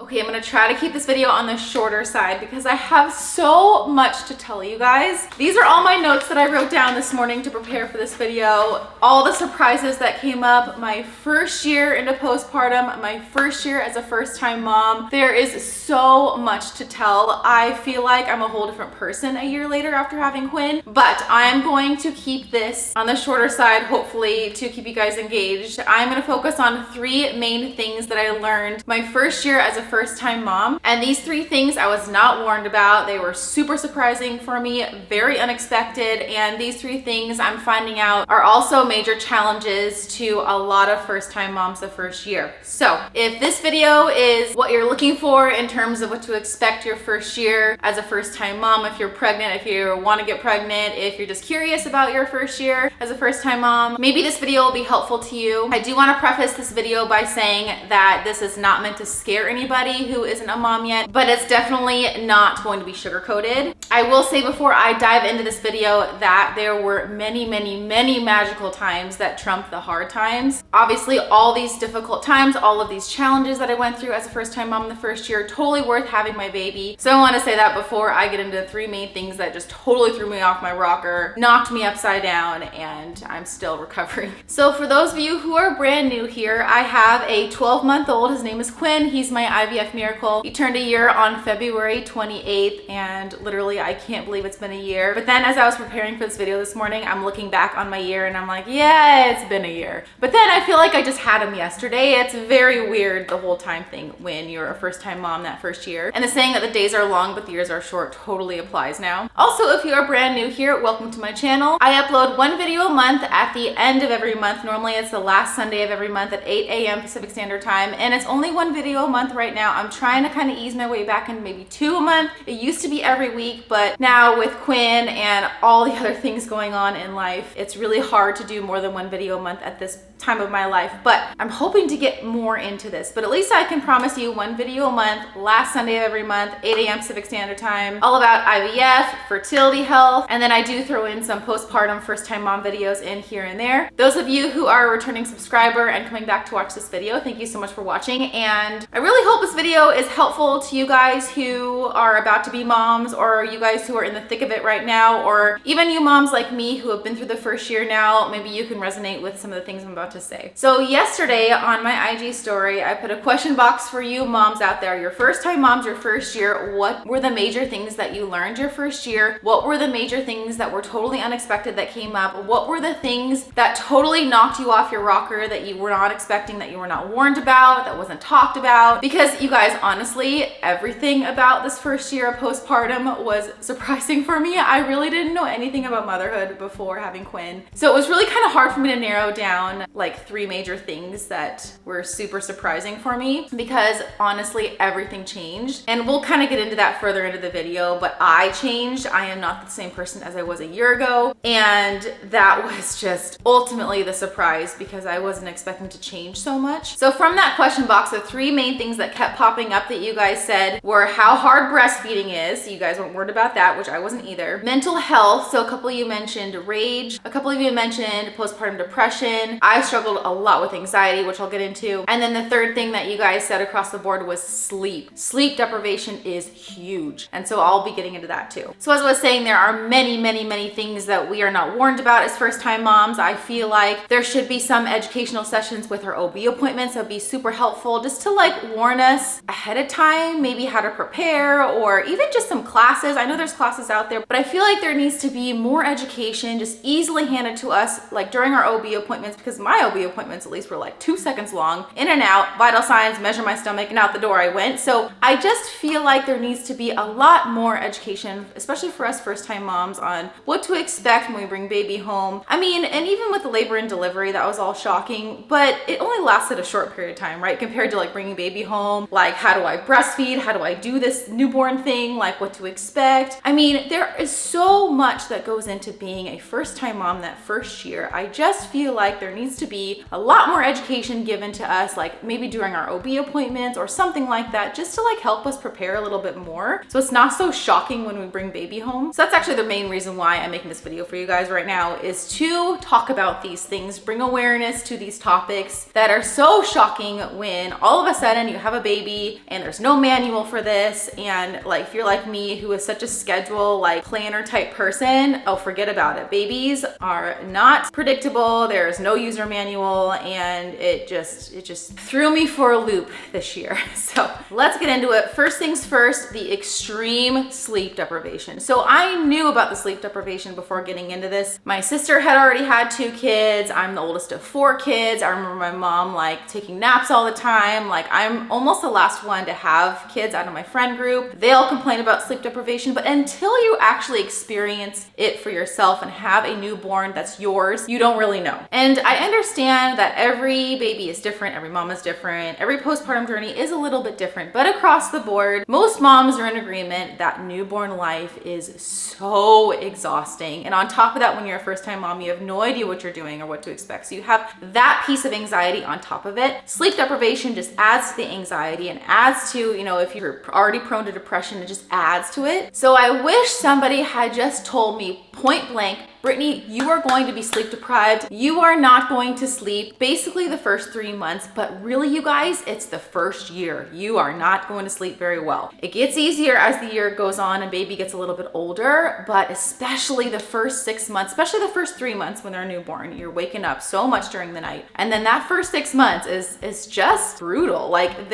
Okay, I'm gonna try to keep this video on the shorter side because I have so much to tell you guys. These are all my notes that I wrote down this morning to prepare for this video. All the surprises that came up, my first year into postpartum, my first year as a first-time mom. There is so much to tell. I feel like I'm a whole different person a year later after having Quinn, but I'm going to keep this on the shorter side, hopefully to keep you guys engaged. I'm gonna focus on 3 main things that I learned my first year as a first-time mom. And these 3 things I was not warned about. They were super surprising for me, very unexpected. And these 3 things I'm finding out are also major challenges to a lot of first-time moms the first year. So if this video is what you're looking for in terms of what to expect your first year as a first-time mom, if you're pregnant, if you want to get pregnant, if you're just curious about your first year as a first-time mom, maybe this video will be helpful to you. I do want to preface this video by saying that this is not meant to scare anybody who isn't a mom yet, but it's definitely not going to be sugar-coated. I will say before I dive into this video that there were many magical times that trumped the hard times. Obviously, all these difficult times, all of these challenges that I went through as a first-time mom in the first year, totally worth having my baby. So I want to say that before I get into 3 main things that just totally threw me off my rocker, knocked me upside down, and I'm still recovering. So for those of you who are brand new here, I have a 12-month-old. His name is Quinn. He's my IVF miracle. He turned a year on February 28th, and literally I can't believe it's been a year. But then as I was preparing for this video this morning, I'm looking back on my year and I'm like, yeah, it's been a year. But then I feel like I just had him yesterday. It's very weird, the whole time thing when you're a first-time mom that first year. And the saying that the days are long but the years are short totally applies now. Also, if you are brand new here, welcome to my channel. I upload 1 video a month at the end of every month. Normally it's the last Sunday of every month at 8 a.m. Pacific Standard Time, and it's only 1 video a month right now. I'm trying to kind of ease my way back into maybe 2 a month. It used to be every week, but now with Quinn and all the other things going on in life, it's really hard to do more than 1 video a month at this time of my life. But I'm hoping to get more into this, but at least I can promise you 1 video a month, last Sunday of every month, 8 a.m. Pacific Standard Time, all about IVF, fertility health, and then I do throw in some postpartum first-time mom videos in here and there. Those of you who are a returning subscriber and coming back to watch this video, thank you so much for watching, and I really hope this video is helpful to you guys who are about to be moms, or you guys who are in the thick of it right now, or even you moms like me who have been through the first year now. Maybe you can resonate with some of the things I'm about to say. So yesterday on my IG story, I put a question box for you moms out there, your first time moms, your first year. What were the major things that you learned your first year? What were the major things that were totally unexpected that came up? What were the things that totally knocked you off your rocker that you were not expecting, that you were not warned about, that wasn't talked about? Because you guys, honestly, everything about this first year of postpartum was surprising for me. I really didn't know anything about motherhood before having Quinn. So it was really kind of hard for me to narrow down like 3 major things that were super surprising for me, because honestly, everything changed. And we'll kind of get into that further into the video, but I changed. I am not the same person as I was a year ago. And that was just ultimately the surprise, because I wasn't expecting to change so much. So from that question box, the 3 main things that kept popping up that you guys said were how hard breastfeeding is. You guys weren't worried about that, which I wasn't either. Mental health. So a couple of you mentioned rage. A couple of you mentioned postpartum depression. I struggled a lot with anxiety, which I'll get into. And then the 3rd thing that you guys said across the board was sleep. Sleep deprivation is huge. And so I'll be getting into that too. So as I was saying, there are many things that we are not warned about as first-time moms. I feel like there should be some educational sessions with our OB appointments that would be super helpful, just to like warn us ahead of time, maybe how to prepare, or even just some classes. I know there's classes out there, but I feel like there needs to be more education just easily handed to us like during our OB appointments, because my OB appointments at least were like 2 seconds long, in and out, vital signs, measure my stomach, and out the door I went. So I just feel like there needs to be a lot more education, especially for us first-time moms, on what to expect when we bring baby home. I mean, and even with the labor and delivery, that was all shocking, but it only lasted a short period of time, right? Compared to like bringing baby home, like how do I breastfeed? How do I do this newborn thing? Like what to expect? I mean, there is so much that goes into being a first-time mom that first year. I just feel like there needs to be a lot more education given to us, like maybe during our OB appointments or something like that, just to like help us prepare a little bit more. So it's not so shocking when we bring baby home. So that's actually the main reason why I'm making this video for you guys right now, is to talk about these things, bring awareness to these topics that are so shocking when all of a sudden you have a baby and there's no manual for this. And like, if you're like me, who is such a schedule, like planner type person, oh, forget about it. Babies are not predictable. There's no user manual, and it just threw me for a loop this year. So let's get into it. First things first, the extreme sleep deprivation. So I knew about the sleep deprivation before getting into this. My sister had already had 2 kids. I'm the oldest of 4 kids. I remember my mom like taking naps all the time. Like, I'm almost the last one to have kids out of my friend group. They all complain about sleep deprivation, but until you actually experience it for yourself and have a newborn that's yours, you don't really know. And I understand that every baby is different, every mom is different, every postpartum journey is a little bit different, but across the board, most moms are in agreement that newborn life is so exhausting. And on top of that, when you're a first-time mom, you have no idea what you're doing or what to expect. So you have that piece of anxiety on top of it. Sleep deprivation just adds to the anxiety and adds to, you know, if you're already prone to depression, it just adds to it. So I wish somebody had just told me point blank, Brittany, you are going to be sleep deprived. You are not going to sleep basically the first 3 months, but really, you guys, it's the first year. You are not going to sleep very well. It gets easier as the year goes on and baby gets a little bit older, but especially the first 6 months, especially the first 3 months when they're newborn, you're waking up so much during the night. And then that first 6 months is just brutal. Like,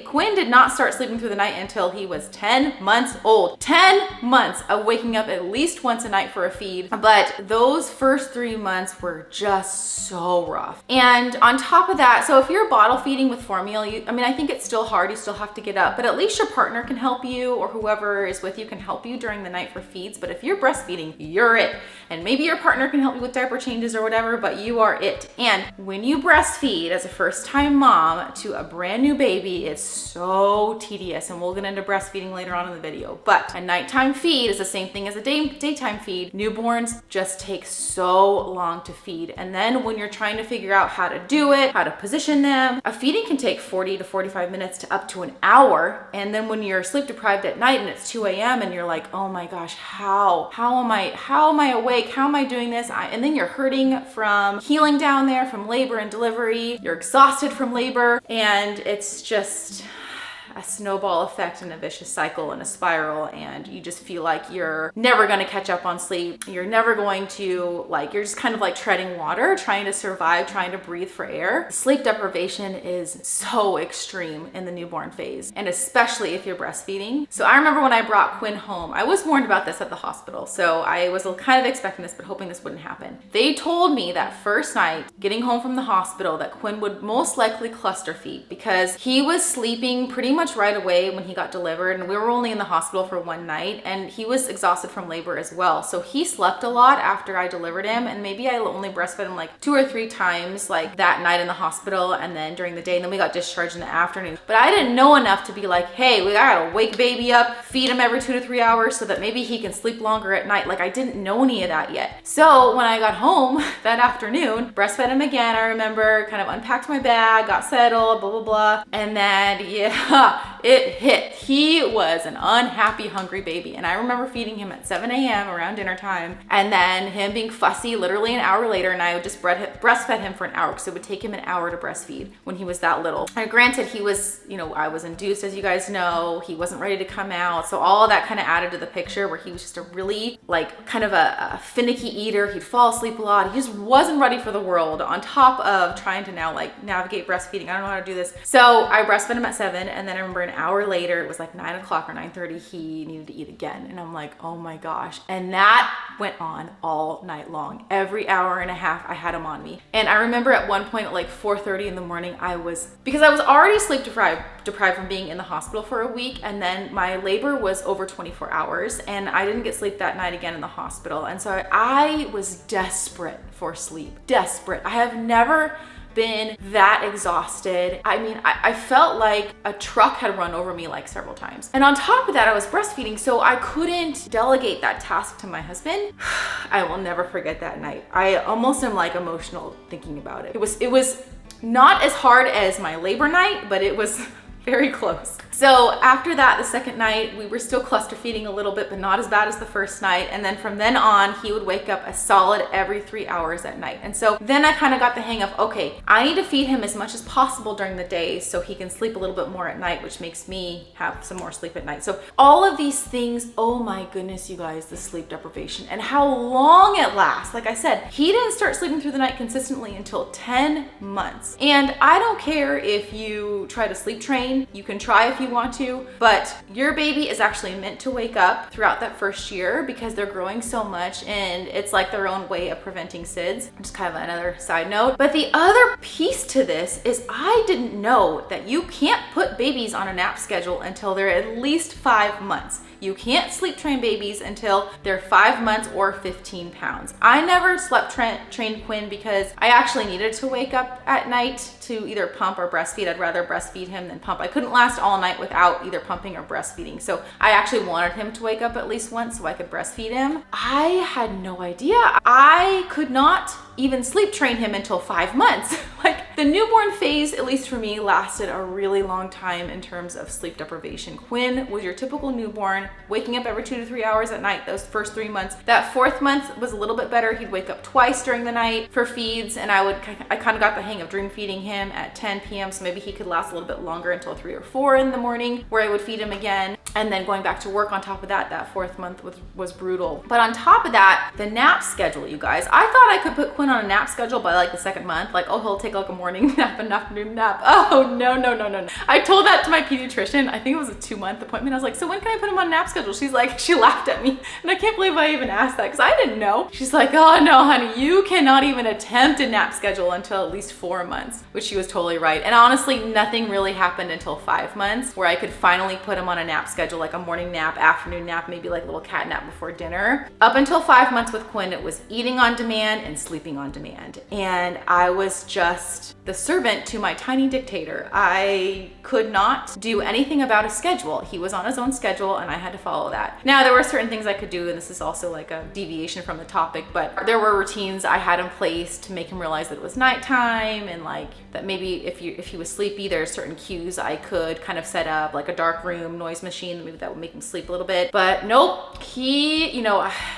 Quinn did not start sleeping through the night until he was 10 months old. 10 months of waking up at least once a night for a feed. But those first 3 months were just so rough. And on top of that, so if you're bottle feeding with formula, I think it's still hard. You still have to get up, but at least your partner can help you, or whoever is with you can help you during the night for feeds. But if you're breastfeeding, you're it. And maybe your partner can help you with diaper changes or whatever, but you are it. And when you breastfeed as a first-time mom to a brand new baby, it's so tedious. And we'll get into breastfeeding later on in the video. But a nighttime feed is the same thing as a daytime feed. Newborns just take so long to feed. And then when you're trying to figure out how to do it, how to position them, a feeding can take 40 to 45 minutes to up to an hour. And then when you're sleep deprived at night and it's 2 a.m. and you're like, oh my gosh, how am I awake? How am I doing this? And then you're hurting from healing down there, from labor and delivery. You're exhausted from labor, and it's just a snowball effect and a vicious cycle and a spiral, and you just feel like you're never going to catch up on sleep. You're never going to, like, you're just kind of like treading water, trying to survive, trying to breathe for air. Sleep deprivation is so extreme in the newborn phase, and especially if you're breastfeeding. So I remember when I brought Quinn home, I was warned about this at the hospital, so I was kind of expecting this, but hoping this wouldn't happen. They told me that first night getting home from the hospital that Quinn would most likely cluster feed, because he was sleeping pretty much right away when he got delivered, and we were only in the hospital for 1 night, and he was exhausted from labor as well. So he slept a lot after I delivered him, and maybe I only breastfed him like 2 or 3 times, like that night in the hospital and then during the day, and then we got discharged in the afternoon. But I didn't know enough to be like, hey, we gotta wake baby up, feed him every 2 to 3 hours so that maybe he can sleep longer at night. Like, I didn't know any of that yet. So when I got home that afternoon, breastfed him again, I remember, kind of unpacked my bag, got settled, blah, blah, blah. And then, yeah, it hit. He was an unhappy, hungry baby. And I remember feeding him at 7 a.m. around dinner time, and then him being fussy literally an hour later, and I would just breastfed him for an hour, because it would take him an hour to breastfeed when he was that little. And granted, he was, I was induced, as you guys know. He wasn't ready to come out. So all of that kind of added to the picture, where he was just a really, like, kind of a finicky eater. He'd fall asleep a lot. He just wasn't ready for the world, on top of trying to now, like, navigate breastfeeding. I don't know how to do this. So I breastfed him at 7, and then I remember an hour later, it was like 9 o'clock or 9:30, he needed to eat again. And I'm like, oh my gosh. And that went on all night long. Every hour and a half, I had him on me. And I remember at one point at like 4:30 in the morning, because I was already sleep deprived from being in the hospital for a week, and then my labor was over 24 hours, and I didn't get sleep that night again in the hospital. And so I was desperate for sleep. Desperate. I have never been that exhausted. I mean, I felt like a truck had run over me like several times. And on top of that, I was breastfeeding, so I couldn't delegate that task to my husband. I will never forget that night. I almost am like emotional thinking about it. It was not as hard as my labor night, but it was very close. So after that, the second night, we were still cluster feeding a little bit, but not as bad as the first night. And then from then on, he would wake up a solid every 3 hours at night. And so then I kind of got the hang of, okay, I need to feed him as much as possible during the day so he can sleep a little bit more at night, which makes me have some more sleep at night. So all of these things, oh my goodness, you guys, the sleep deprivation and how long it lasts. Like I said, he didn't start sleeping through the night consistently until 10 months. And I don't care if you try to sleep train, you can try if you want to, but your baby is actually meant to wake up throughout that first year because they're growing so much, and it's like their own way of preventing SIDS. Just kind of another side note. But the other piece to this is I didn't know that you can't put babies on a nap schedule until they're at least 5 months. You can't sleep train babies until they're 5 months or 15 pounds. I never slept trained Quinn because I actually needed to wake up at night to either pump or breastfeed. I'd rather breastfeed him than pump. I couldn't last all night without either pumping or breastfeeding. So I actually wanted him to wake up at least once so I could breastfeed him. I had no idea. I could not even sleep train him until 5 months. Like the newborn phase, at least for me, lasted a really long time in terms of sleep deprivation. Quinn was your typical newborn, waking up every 2 to 3 hours at night those first 3 months. That fourth month was a little bit better. He'd wake up twice during the night for feeds, and I kind of got the hang of dream feeding him at 10 p.m. so maybe he could last a little bit longer until 3 or 4 in the morning, where I would feed him again. And then going back to work on top of that, that fourth month was brutal. But on top of that, the nap schedule, you guys, I thought I could put Quinn on a nap schedule by like the second month. Like, oh, he'll take like a morning nap, an afternoon nap. Oh, no. I told that to my pediatrician. I think it was a 2-month appointment. I was like, so when can I put him on nap schedule? She's like, she laughed at me. And I can't believe I even asked that because I didn't know. She's like, oh no, honey, you cannot even attempt a nap schedule until at least 4 months, which she was totally right. And honestly, nothing really happened until 5 months where I could finally put him on a nap schedule, like a morning nap, afternoon nap, maybe like a little cat nap before dinner. Up until 5 months with Quinn, it was eating on demand and sleeping on demand. And I was just the servant to my tiny dictator. I could not do anything about a schedule. He was on his own schedule and I had to follow that. Now, there were certain things I could do, and this is also like a deviation from the topic, but there were routines I had in place to make him realize that it was nighttime, and like that maybe if he was sleepy, there are certain cues I could kind of set up, like a dark room, noise machine, maybe that would make him sleep a little bit. But nope, he,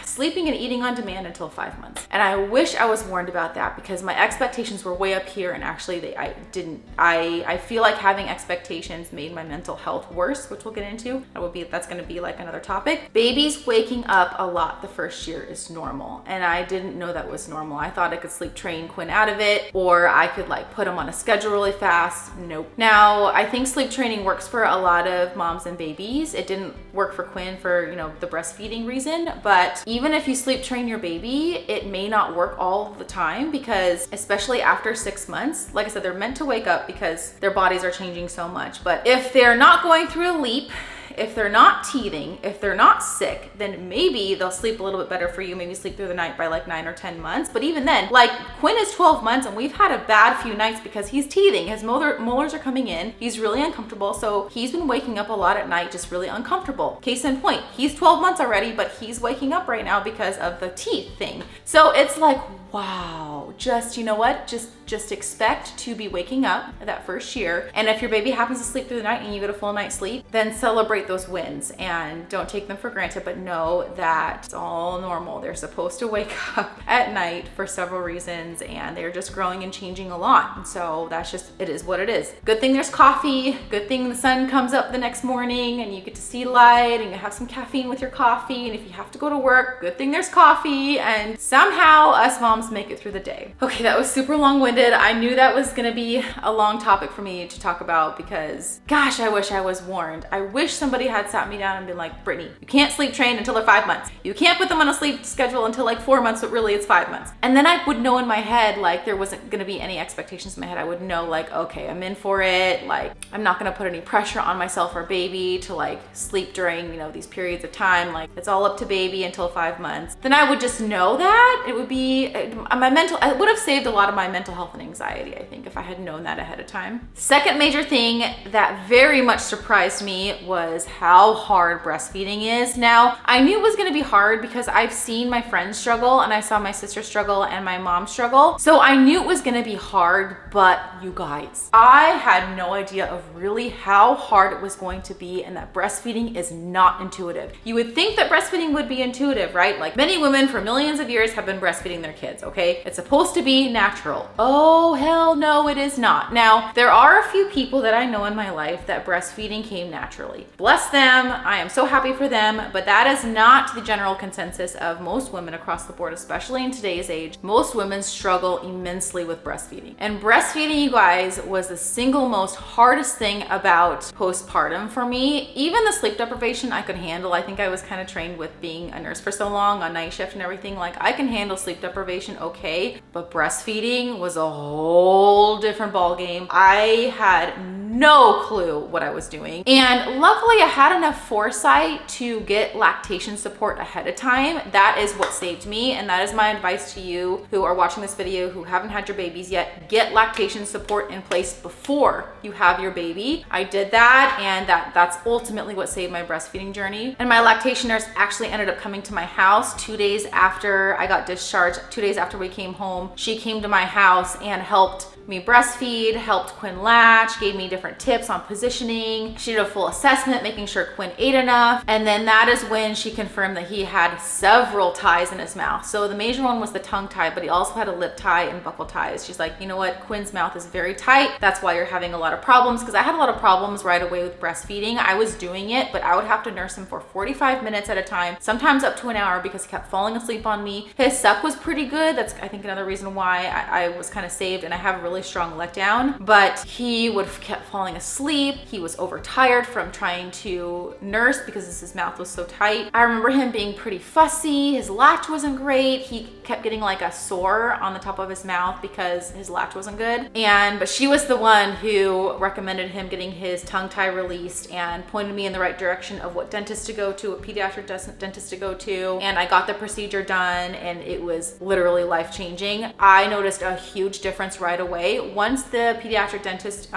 sleeping and eating on demand until 5 months. And I wish I was warned about that because my expectations were way up here, and actually I didn't. I feel like having expectations made my mental health worse, which we'll get into. That's gonna be like another topic. Babies waking up a lot the first year is normal, and I didn't know that was normal. I thought I could sleep train Quinn out of it, or I could like put him on a schedule really fast. Nope. Now, I think sleep training works for a lot of moms and babies. It didn't work for Quinn for, the breastfeeding reason, but even if you sleep train your baby, it may not work all the time because especially after 6 months, like I said, they're meant to wake up because their bodies are changing so much. But if they're not going through a leap, if they're not teething, if they're not sick, then maybe they'll sleep a little bit better for you, maybe sleep through the night by like 9 or 10 months. But even then, like Quinn is 12 months and we've had a bad few nights because he's teething. His molars are coming in. He's really uncomfortable. So he's been waking up a lot at night, just really uncomfortable. Case in point, he's 12 months already, but he's waking up right now because of the teeth thing. So it's like, wow, just, you know what? Just expect to be waking up that first year. And if your baby happens to sleep through the night and you get a full night's sleep, then celebrate those wins and don't take them for granted, but know that it's all normal. They're supposed to wake up at night for several reasons, and they're just growing and changing a lot. And so that's just, it is what it is. Good thing there's coffee. Good thing the sun comes up the next morning and you get to see light and you have some caffeine with your coffee. And if you have to go to work, good thing there's coffee. And somehow us moms make it through the day. Okay, that was super long-winded. I knew that was gonna be a long topic for me to talk about because, gosh, I wish I was warned. I wish somebody had sat me down and been like, Brittany, you can't sleep train until they're 5 months. You can't put them on a sleep schedule until like 4 months, but really it's 5 months. And then I would know in my head, like there wasn't gonna be any expectations in my head. I would know like, okay, I'm in for it. Like I'm not gonna put any pressure on myself or baby to like sleep during, these periods of time. Like it's all up to baby until 5 months. Then I would just know that it would be my mental, That would have saved a lot of my mental health and anxiety, I think, if I had known that ahead of time. Second major thing that very much surprised me was how hard breastfeeding is. Now, I knew it was gonna be hard because I've seen my friends struggle and I saw my sister struggle and my mom struggle. So I knew it was gonna be hard, but you guys, I had no idea of really how hard it was going to be and that breastfeeding is not intuitive. You would think that breastfeeding would be intuitive, right? Like many women for millions of years have been breastfeeding their kids, okay? It's supposed to be natural. Oh, hell no, it is not. Now, there are a few people that I know in my life that breastfeeding came naturally. Bless them, I am so happy for them, but that is not the general consensus of most women across the board, especially in today's age. Most women struggle immensely with breastfeeding. And breastfeeding, you guys, was the single most hardest thing about postpartum for me. Even the sleep deprivation I could handle. I think I was kind of trained with being a nurse for so long on night shift and everything. Like I can handle sleep deprivation okay, but breastfeeding was a whole different ball game. I had no clue what I was doing. And luckily I had enough foresight to get lactation support ahead of time. That is what saved me. And that is my advice to you who are watching this video who haven't had your babies yet. Get lactation support in place before you have your baby. I did that, and that's ultimately what saved my breastfeeding journey. And my lactation nurse actually ended up coming to my house 2 days after I got discharged, 2 days after we came home. She came to my house and helped me breastfeed, helped Quinn latch, gave me different tips on positioning. She did a full assessment, making sure Quinn ate enough. And then that is when she confirmed that he had several ties in his mouth. So the major one was the tongue tie, but he also had a lip tie and buccal ties. She's like, you know what? Quinn's mouth is very tight. That's why you're having a lot of problems. Because I had a lot of problems right away with breastfeeding. I was doing it, but I would have to nurse him for 45 minutes at a time, sometimes up to an hour because he kept falling asleep on me. His suck was pretty good. That's, I think, another reason why I was kind of saved, and I have a really strong letdown, but he would have kept falling asleep. He was overtired from trying to nurse because his mouth was so tight. I remember him being pretty fussy. His latch wasn't great. He kept getting like a sore on the top of his mouth because his latch wasn't good. But she was the one who recommended him getting his tongue tie released and pointed me in the right direction of what dentist to go to, what pediatric dentist to go to. And I got the procedure done and it was literally life-changing. I noticed a huge difference right away. Once the pediatric dentist,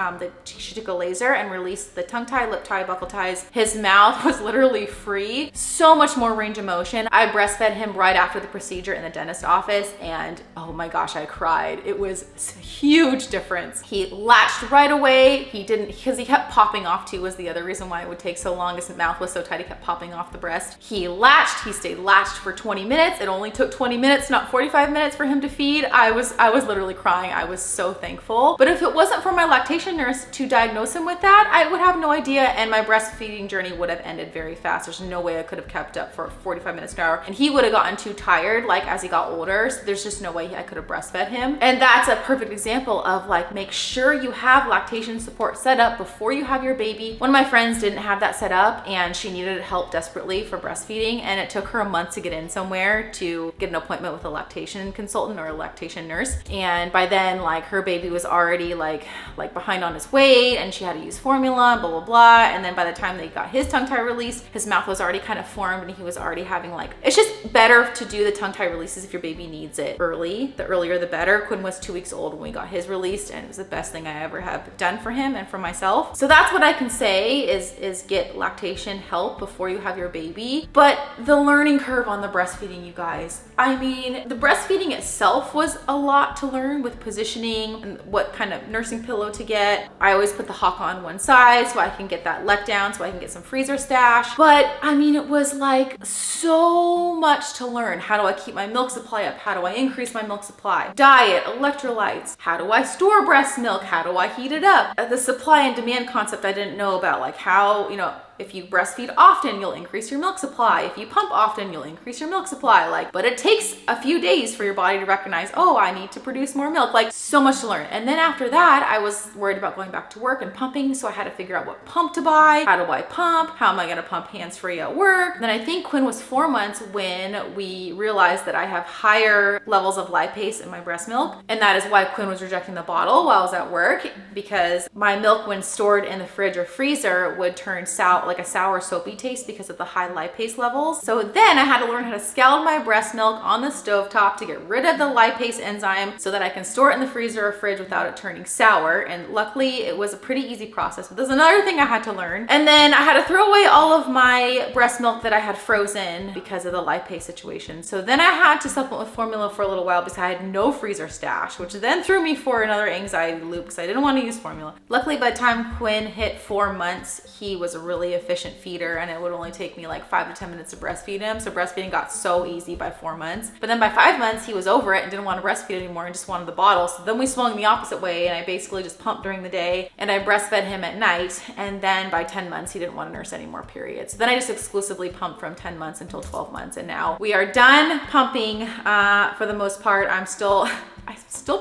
she took a laser and released the tongue tie, lip tie, buccal ties, his mouth was literally free. So much more range of motion. I breastfed him right after the procedure in the dentist office and oh my gosh, I cried. It was a huge difference. He latched right away. He didn't, because he kept popping off too, was the other reason why it would take so long. His mouth was so tight, he kept popping off the breast. He latched, he stayed latched for 20 minutes. It only took 20 minutes, not 45 minutes for him to feed. I was literally crying. I was so thankful. But if it wasn't for my lactation nurse to diagnose him with that, I would have no idea and my breastfeeding journey would have ended very fast. There's no way I could have kept up for 45 minutes an hour and he would have gotten too tired like as he got older. So there's just no way I could have breastfed him. And that's a perfect example of like, make sure you have lactation support set up before you have your baby. One of my friends didn't have that set up and she needed help desperately for breastfeeding and it took her a month to get in somewhere to get an appointment with a lactation consultant or a lactation nurse. And by then like her baby was already like behind on his weight and she had to use formula, blah, blah, blah. And then by the time they got his tongue tie released, his mouth was already kind of formed and he was already having like, it's just better to do the tongue tie releases if your baby needs it early. The earlier the better. Quinn was 2 weeks old when we got his released and it was the best thing I ever have done for him and for myself. So that's what I can say is get lactation help before you have your baby. But the learning curve on the breastfeeding, you guys, I mean, the breastfeeding itself was a lot to learn with positioning and what kind of nursing pillow to get. I always put the hock on one side so I can get that letdown, so I can get some freezer stash. But I mean, it was like so much to learn. How do I keep my milk supply up? How do I increase my milk supply? Diet, electrolytes. How do I store breast milk? How do I heat it up? The supply and demand concept I didn't know about, like how, you know, if you breastfeed often, you'll increase your milk supply. If you pump often, you'll increase your milk supply. Like, but it takes a few days for your body to recognize, oh, I need to produce more milk. Like, so much to learn. And then after that, I was worried about going back to work and pumping. So I had to figure out what pump to buy. How do I pump? How am I going to pump hands-free at work? Then I think Quinn was 4 months when we realized that I have higher levels of lipase in my breast milk. And that is why Quinn was rejecting the bottle while I was at work, because my milk, when stored in the fridge or freezer, would turn sour like a sour soapy taste because of the high lipase levels. So then I had to learn how to scald my breast milk on the stovetop to get rid of the lipase enzyme so that I can store it in the freezer or fridge without it turning sour. And luckily it was a pretty easy process, but there's another thing I had to learn. And then I had to throw away all of my breast milk that I had frozen because of the lipase situation. So then I had to supplement with formula for a little while because I had no freezer stash, which then threw me for another anxiety loop because I didn't want to use formula. Luckily, by the time Quinn hit 4 months, he was a really efficient feeder and it would only take me like 5 to 10 minutes to breastfeed him. So breastfeeding got so easy by 4 months. But then by 5 months, he was over it and didn't want to breastfeed anymore and just wanted the bottle. So then we swung the opposite way and I basically just pumped during the day and I breastfed him at night. And then by 10 months, he didn't want to nurse anymore, period. So then I just exclusively pumped from 10 months until 12 months. And now we are done pumping for the most part. I'm still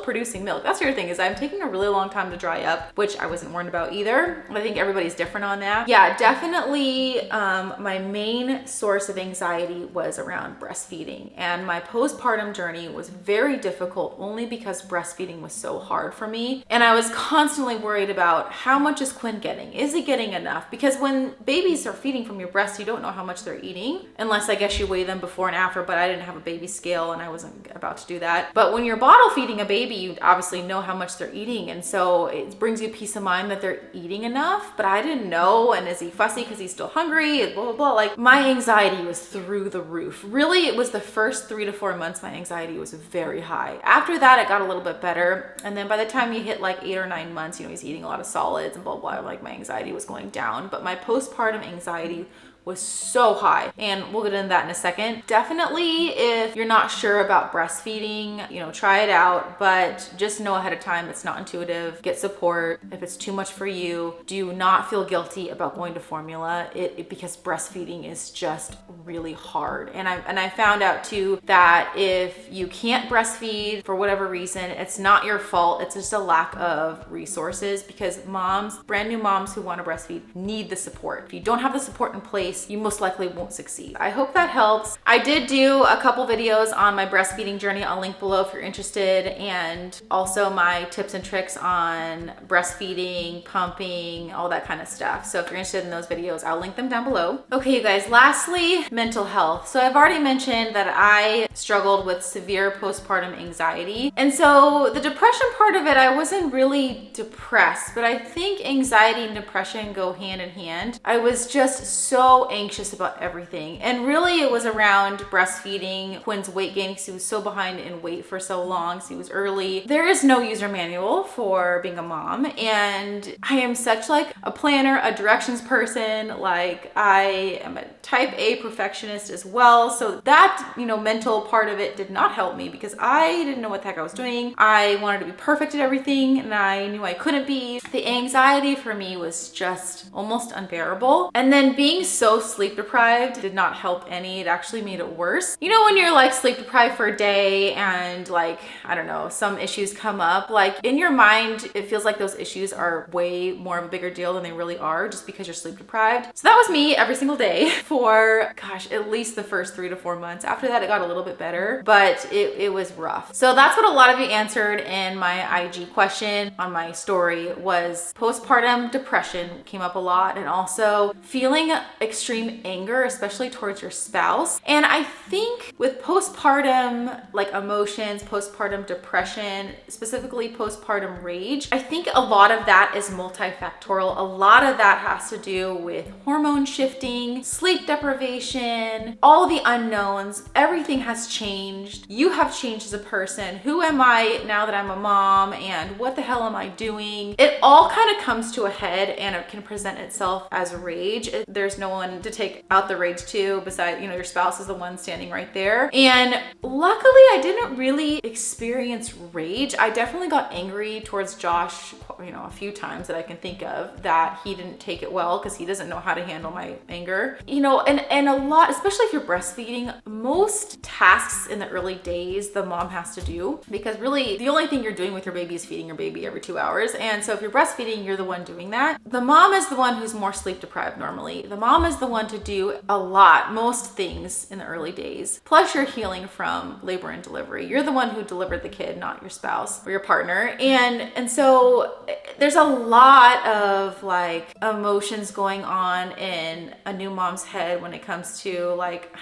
producing milk. That's the other thing, is I'm taking a really long time to dry up, which I wasn't warned about either. I think everybody's different on that. Yeah, definitely my main source of anxiety was around breastfeeding, and my postpartum journey was very difficult only because breastfeeding was so hard for me. And I was constantly worried about how much is Quinn getting? Is he getting enough? Because when babies are feeding from your breast, you don't know how much they're eating, unless I guess you weigh them before and after, but I didn't have a baby scale and I wasn't about to do that. But when you're bottle feeding a baby, you obviously know how much they're eating, and so it brings you peace of mind that they're eating enough. But I didn't know, and is he fussy because he's still hungry, and blah blah blah. Like, my anxiety was through the roof. Really, it was the first 3 to 4 months my anxiety was very high. After that, it got a little bit better, and then by the time you hit like 8 or 9 months, you know, he's eating a lot of solids and blah blah, like my anxiety was going down. But my postpartum anxiety was so high, and we'll get into that in a second. Definitely, if you're not sure about breastfeeding, you know, try it out, but just know ahead of time it's not intuitive. Get support. If it's too much for you, do not feel guilty about going to formula because breastfeeding is just really hard. And I found out too that if you can't breastfeed for whatever reason, it's not your fault. It's just a lack of resources, because moms, brand new moms who want to breastfeed, need the support. If you don't have the support in place, you most likely won't succeed. I hope that helps. I did do a couple videos on my breastfeeding journey. I'll link below if you're interested, and also my tips and tricks on breastfeeding, pumping, all that kind of stuff. So if you're interested in those videos, I'll link them down below. Okay, you guys, lastly, mental health. So I've already mentioned that I struggled with severe postpartum anxiety. And so the depression part of it, I wasn't really depressed, but I think anxiety and depression go hand in hand. I was just so anxious about everything. And really it was around breastfeeding, Quinn's weight gain, because he was so behind in weight for so long, so he was early. There is no user manual for being a mom, and I am such like a planner, a directions person. Like, I am a type A perfectionist as well. So that, you know, mental part of it did not help me, because I didn't know what the heck I was doing. I wanted to be perfect at everything, and I knew I couldn't be. The anxiety for me was just almost unbearable. And then being so sleep deprived did not help any. It actually made it worse. You know, when you're like sleep deprived for a day and like, I don't know, some issues come up, like in your mind, it feels like those issues are way more of a bigger deal than they really are, just because you're sleep deprived. So that was me every single day for, gosh, at least the first 3 to 4 months. After that, it got a little bit better, but it was rough. So that's what a lot of you answered in my IG question on my story, was postpartum depression came up a lot, and also feeling extreme anger, especially towards your spouse. And I think with postpartum like emotions, postpartum depression, specifically postpartum rage, I think a lot of that is multifactorial. A lot of that has to do with hormone shifting, sleep deprivation, all the unknowns. Everything has changed. You have changed as a person. Who am I now that I'm a mom, and what the hell am I doing? It all kind of comes to a head, and it can present itself as rage. There's no one to take out the rage to besides, you know, your spouse is the one standing right there. And luckily I didn't really experience rage. I definitely got angry towards Josh, you know, a few times that I can think of, that he didn't take it well because he doesn't know how to handle my anger. You know, and a lot, especially if you're breastfeeding, most tasks in the early days the mom has to do, because really the only thing you're doing with your baby is feeding your baby every 2 hours. And so if you're breastfeeding, you're the one doing that. The mom is the one who's more sleep deprived normally. The mom is the the one to do most things in the early days. Plus you're healing from labor and delivery. You're the one who delivered the kid, not your spouse or your partner. And so there's a lot of like emotions going on in a new mom's head when it comes to like,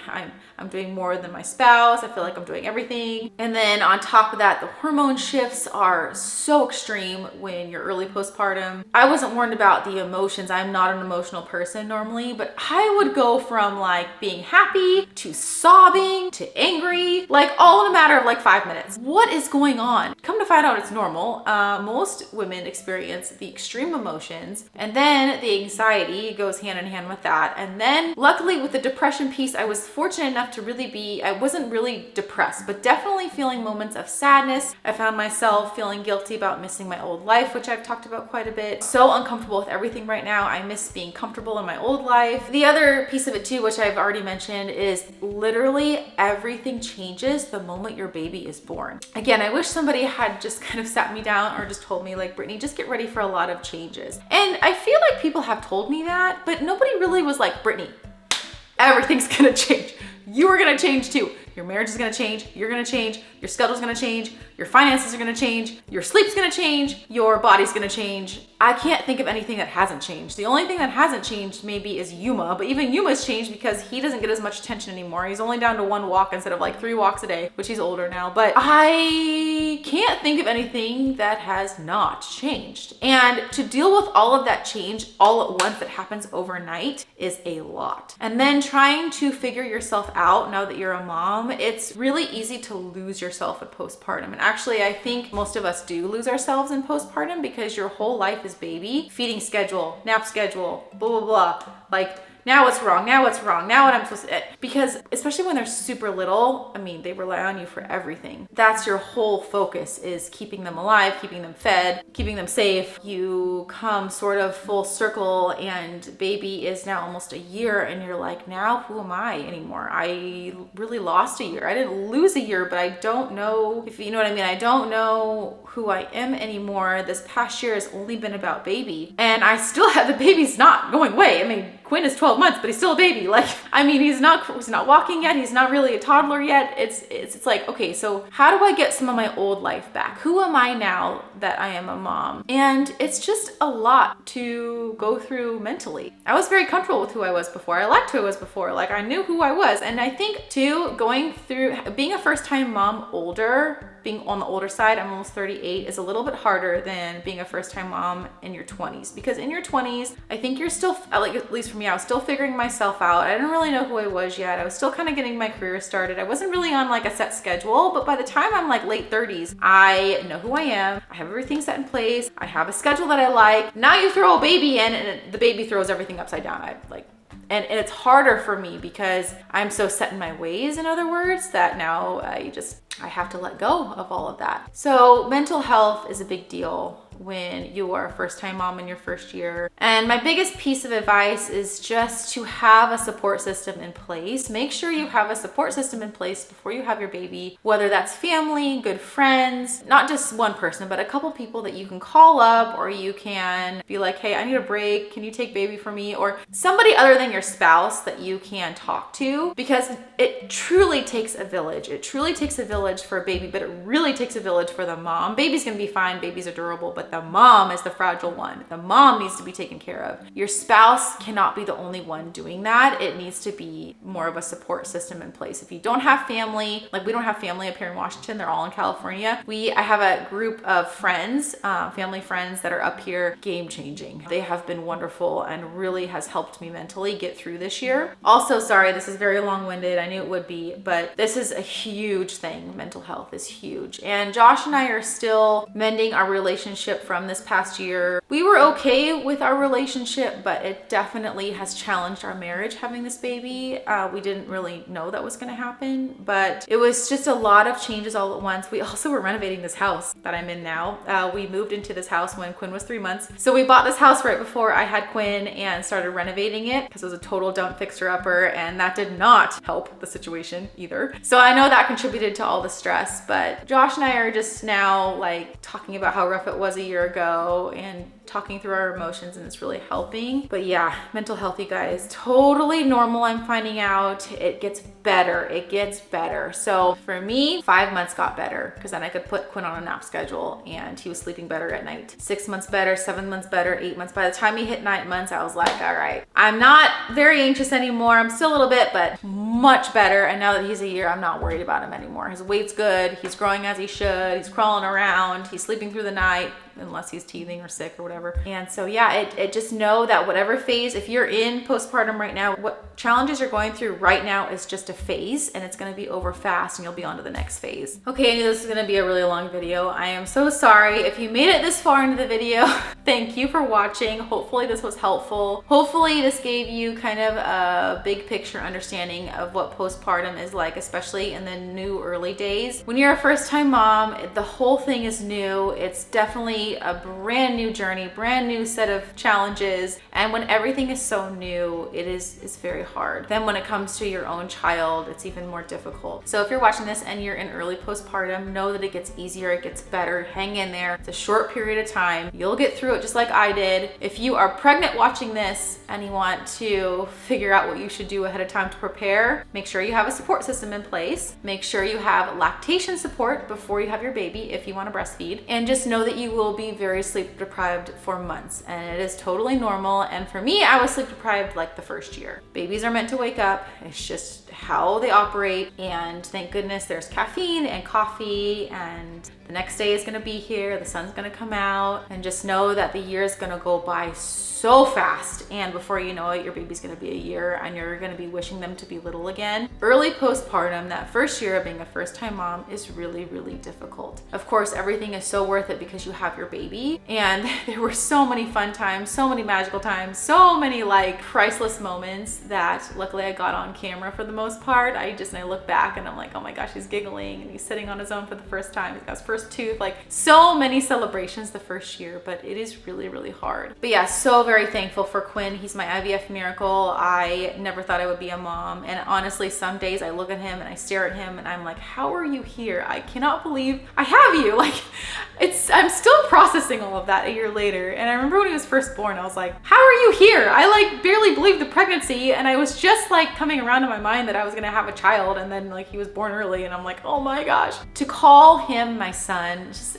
I'm doing more than my spouse. I feel like I'm doing everything. And then on top of that, the hormone shifts are so extreme when you're early postpartum. I wasn't warned about the emotions. I'm not an emotional person normally, but I would go from like being happy to sobbing to angry, like all in a matter of like 5 minutes. What is going on? Come to find out, it's normal. Most women experience the extreme emotions, and then the anxiety goes hand in hand with that. And then luckily with the depression piece, I was fortunate enough to I wasn't really depressed, but definitely feeling moments of sadness. I found myself feeling guilty about missing my old life, which I've talked about quite a bit. So uncomfortable with everything right now. I miss being comfortable in my old life. The other piece of it too, which I've already mentioned, is literally everything changes the moment your baby is born. Again, I wish somebody had just kind of sat me down or just told me like, Brittany, just get ready for a lot of changes. And I feel like people have told me that, but nobody really was like, Brittany, everything's gonna change. You are gonna change too. Your marriage is gonna change, you're gonna change, your schedule's gonna change, your finances are gonna change, your sleep's gonna change, your body's gonna change. I can't think of anything that hasn't changed. The only thing that hasn't changed maybe is Yuma, but even Yuma's changed because he doesn't get as much attention anymore. He's only down to 1 walk instead of like 3 walks a day, which he's older now. But I can't think of anything that has not changed. And to deal with all of that change all at once that happens overnight is a lot. And then trying to figure yourself out now that you're a mom, it's really easy to lose yourself at postpartum. And actually, I think most of us do lose ourselves in postpartum because your whole life is baby, feeding schedule, nap schedule, blah, blah, blah. Like, now what's wrong? Now what's wrong? Now what I'm supposed to, because especially when they're super little, I mean, they rely on you for everything. That's your whole focus, is keeping them alive, keeping them fed, keeping them safe. You come sort of full circle and baby is now almost a year and you're like, now who am I anymore? I really lost a year. I didn't lose a year, but I don't know, if you know what I mean. I don't know who I am anymore. This past year has only been about baby, and I still have, the baby's not going away. I mean, Quinn is 12 months, but he's still a baby. Like, I mean, he's not walking yet. He's not really a toddler yet. It's like, okay, so how do I get some of my old life back? Who am I now that I am a mom? And it's just a lot to go through mentally. I was very comfortable with who I was before. I liked who I was before. Like, I knew who I was. And I think too, going through being a first-time mom being on the older side, I'm almost 38, is a little bit harder than being a first-time mom in your 20s. Because in your 20s, I think you're still, like, at least for me, I was still figuring myself out. I didn't really know who I was yet. I was still kind of getting my career started. I wasn't really on like a set schedule, but by the time I'm like late 30s, I know who I am. I have everything set in place. I have a schedule that I like. Now you throw a baby in and the baby throws everything upside down. And it's harder for me because I'm so set in my ways, in other words, that now I have to let go of all of that. So mental health is a big deal when you are a first-time mom in your first year. And my biggest piece of advice is just to have a support system in place. Make sure you have a support system in place before you have your baby, whether that's family, good friends, not just one person, but a couple people that you can call up, or you can be like, hey, I need a break. Can you take baby for me? Or somebody other than your spouse that you can talk to, because it truly takes a village. It truly takes a village for a baby, but it really takes a village for the mom. Baby's gonna be fine. Babies are durable, but the mom is the fragile one. The mom needs to be taken care of. Your spouse cannot be the only one doing that. It needs to be more of a support system in place. If you don't have family, like we don't have family up here in Washington, they're all in California. I have a group of friends, family friends that are up here, game changing. They have been wonderful and really has helped me mentally get through this year. Also, sorry, this is very long-winded. I knew it would be, but this is a huge thing. Mental health is huge. And Josh and I are still mending our relationship from this past year. We were okay with our relationship, but it definitely has challenged our marriage having this baby. We didn't really know that was gonna happen, but it was just a lot of changes all at once. We also were renovating this house that I'm in now. We moved into this house when Quinn was 3 months. So we bought this house right before I had Quinn and started renovating it because it was a total dump fixer-upper, and that did not help the situation either. So I know that contributed to all the stress, but Josh and I are just now like talking about how rough it was a a year ago and talking through our emotions, and it's really helping. But yeah, mental health, you guys, totally normal. I'm finding out it gets better. It gets better. So for me, 5 months got better because then I could put Quinn on a nap schedule and he was sleeping better at night. 6 months better, 7 months better, 8 months. By the time he hit 9 months, I was like, all right, I'm not very anxious anymore. I'm still a little bit, but much better. And now that he's a year, I'm not worried about him anymore. His weight's good. He's growing as he should. He's crawling around. He's sleeping through the night, unless he's teething or sick or whatever. And so yeah, it just know that whatever phase, if you're in postpartum right now, what challenges you're going through right now is just a phase, and it's gonna be over fast and you'll be on to the next phase. Okay, I knew this was gonna be a really long video. I am so sorry. If you made it this far into the video, thank you for watching. Hopefully this was helpful. Hopefully this gave you kind of a big picture understanding of what postpartum is like, especially in the new early days. When you're a first-time mom, the whole thing is new. It's definitely a brand new journey, brand new set of challenges. And when everything is so new, it's very hard. Then when it comes to your own child, it's even more difficult. So if you're watching this and you're in early postpartum, know that it gets easier, it gets better. Hang in there. It's a short period of time. You'll get through it just like I did. If you are pregnant watching this and you want to figure out what you should do ahead of time to prepare, make sure you have a support system in place. Make sure you have lactation support before you have your baby if you want to breastfeed. And just know that you will be very sleep deprived for months, and it is totally normal. And for me, I was sleep deprived like the first year. Babies are meant to wake up. It's just how they operate, and thank goodness there's caffeine and coffee, and the next day is gonna be here, the sun's gonna come out, and just know that the year is gonna go by so fast, and before you know it, your baby's gonna be a year and you're gonna be wishing them to be little again. Early postpartum, that first year of being a first-time mom, is really, really difficult. Of course, everything is so worth it because you have your baby, and there were so many fun times, so many magical times, so many like priceless moments that luckily I got on camera for the most part. I look back and I'm like, oh my gosh, he's giggling and he's sitting on his own for the first time. He's got his first tooth, like so many celebrations the first year, but it is really, really hard. But yeah, so very thankful for Quinn. He's my IVF miracle. I never thought I would be a mom. And honestly, some days I look at him and I stare at him and I'm like, how are you here? I cannot believe I have you. Like I'm still processing all of that a year later. And I remember when he was first born, I was like, how are you here? I like barely believed the pregnancy. And I was just like coming around to my mind that I was gonna have a child, and then like he was born early and I'm like, oh my gosh. To call him my son, just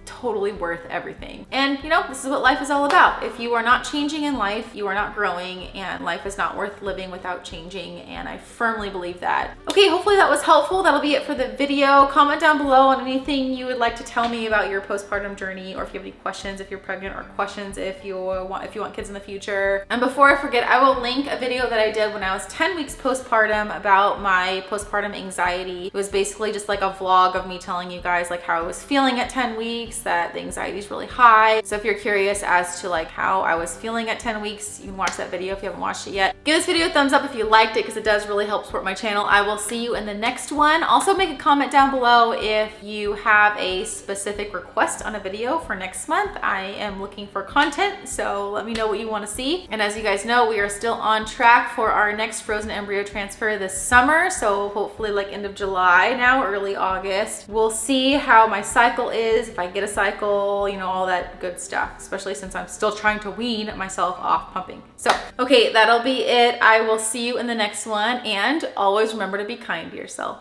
totally worth everything. And you know, this is what life is all about. If you are not changing in life, you are not growing, and life is not worth living without changing. And I firmly believe that. Okay, hopefully that was helpful. That'll be it for the video. Comment down below on anything you would like to tell me about your postpartum journey, or if you have any questions if you're pregnant, or questions if you want kids in the future. And before I forget, I will link a video that I did when I was 10 weeks postpartum about my postpartum anxiety. It was basically just like a vlog of me telling you guys like how I was feeling at 10 weeks, that the anxiety is really high. So if you're curious as to like how I was feeling at 10 weeks, you can watch that video if you haven't watched it yet. Give this video a thumbs up if you liked it, because it does really help support my channel. I will see you in the next one. Also make a comment down below if you have a specific request on a video for next month. I am looking for content, so let me know what you want to see. And as you guys know, we are still on track for our next frozen embryo transfer this summer. So hopefully like end of July now, early August. We'll see how my cycle is, if I get a cycle, you know, all that good stuff, especially since I'm still trying to wean myself off pumping. So, okay, that'll be it. I will see you in the next one, and always remember to be kind to yourself.